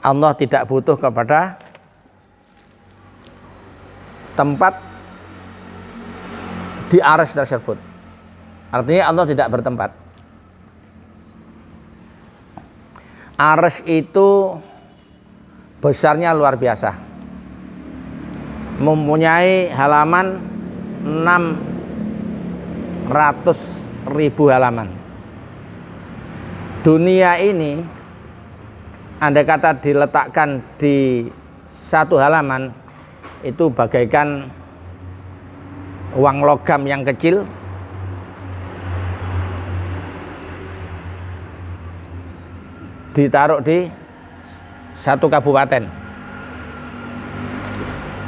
Allah tidak butuh kepada tempat di arsy tersebut. Artinya Allah tidak bertempat. Arsy itu besarnya luar biasa, mempunyai halaman 600.000 halaman. Dunia ini andai kata diletakkan di satu halaman, itu bagaikan uang logam yang kecil ditaruh di satu kabupaten.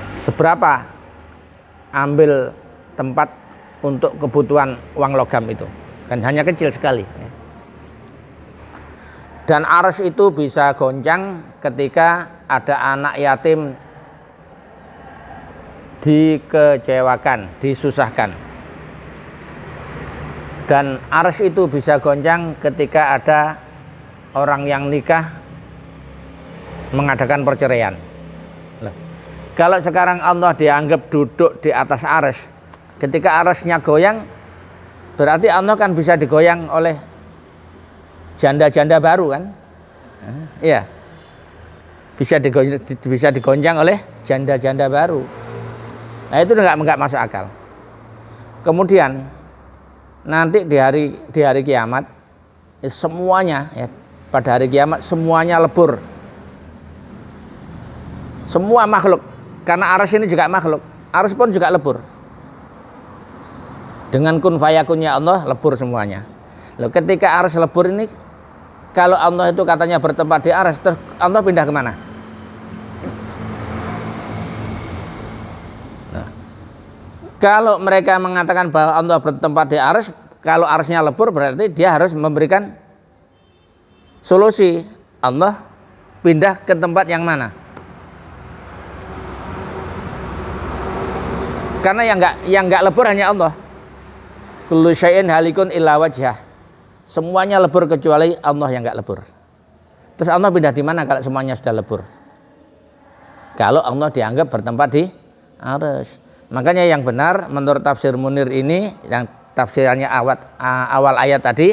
Seberapa ambil tempat untuk kebutuhan uang logam itu? Kan hanya kecil sekali. Dan arsy itu bisa goncang ketika ada anak yatim dikecewakan, disusahkan. Dan arsy itu bisa goncang ketika ada orang yang nikah mengadakan perceraian. Kalau sekarang Allah dianggap duduk di atas arsy, ketika arsy-nya goyang, berarti Allah kan bisa digoyang oleh janda-janda baru kan? Iya. Bisa digoncang oleh janda-janda baru. Nah, itu enggak masuk akal. Kemudian nanti di hari kiamat semuanya ya, pada hari kiamat semuanya lebur. Semua makhluk, karena arsy ini juga makhluk. Arsy pun juga lebur. Dengan kun fayakunnya Allah lebur semuanya. Loh, ketika arsy lebur ini, kalau Allah itu katanya bertempat di arsy, terus Allah pindah kemana? Nah, kalau mereka mengatakan bahwa Allah bertempat di arsy, kalau arsy-nya lebur berarti dia harus memberikan solusi. Allah pindah ke tempat yang mana? Karena yang enggak lebur hanya Allah. Kullu syai'in halikun illa wajhah. Semuanya lebur kecuali Allah yang enggak lebur. Terus Allah pindah di mana kalau semuanya sudah lebur? Kalau Allah dianggap bertempat di arsy. Makanya yang benar menurut tafsir Munir ini, yang tafsirannya awal ayat tadi,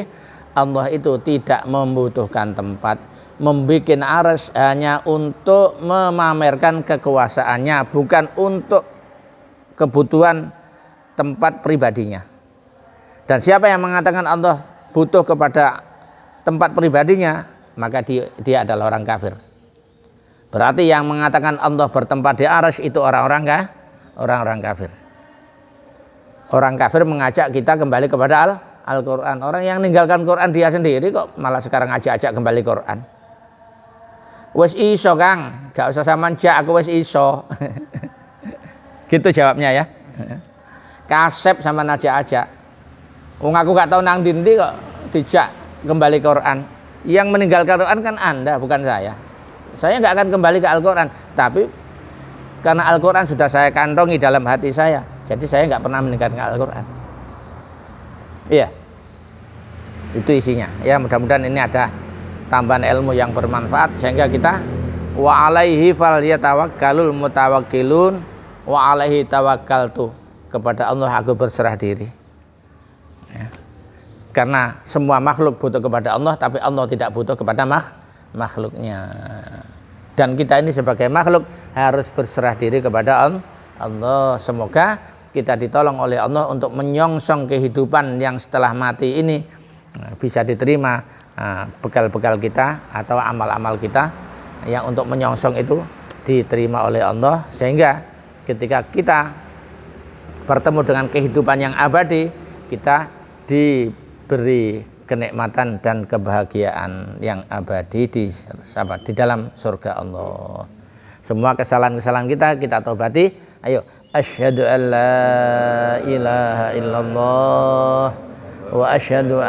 Allah itu tidak membutuhkan tempat, membikin arsy hanya untuk memamerkan kekuasaannya, bukan untuk kebutuhan tempat pribadinya. Dan siapa yang mengatakan Allah butuh kepada tempat pribadinya, maka dia adalah orang kafir. Berarti yang mengatakan Allah bertempat di arsy itu orang-orang kafir. Orang kafir mengajak kita kembali kepada Al-Quran. Orang yang meninggalkan Quran dia sendiri kok malah sekarang ajak kembali Quran. Wes iso Kang, gak usah sampean jak, aku wes iso. Gitu jawabnya ya. Kasep sama ajak. Wong aku gak tahu nang ndi kok dijak kembali Quran. Yang meninggalkan Quran kan Anda, bukan saya. Saya nggak akan kembali ke Al-Quran, tapi karena Al-Quran sudah saya kantongi dalam hati saya, jadi saya nggak pernah meninggalkan Al-Quran. Iya, itu isinya. Ya, mudah-mudahan ini ada tambahan ilmu yang bermanfaat sehingga kita wa alaihi falyatawakkalul mutawakkilun wa alaihi tawakkaltu, kepada Allah aku berserah diri. Ya. Karena semua makhluk butuh kepada Allah, tapi Allah tidak butuh kepada makhluknya. Dan kita ini sebagai makhluk harus berserah diri kepada Allah. Semoga kita ditolong oleh Allah untuk menyongsong kehidupan yang setelah mati ini bisa diterima bekal-bekal kita atau amal-amal kita yang untuk menyongsong itu diterima oleh Allah, sehingga ketika kita bertemu dengan kehidupan yang abadi, kita diberi kenikmatan dan kebahagiaan yang abadi di dalam surga Allah. Semua kesalahan-kesalahan kita taubati. Ayo, asyhadu an la ilaha illallah wa asyhadu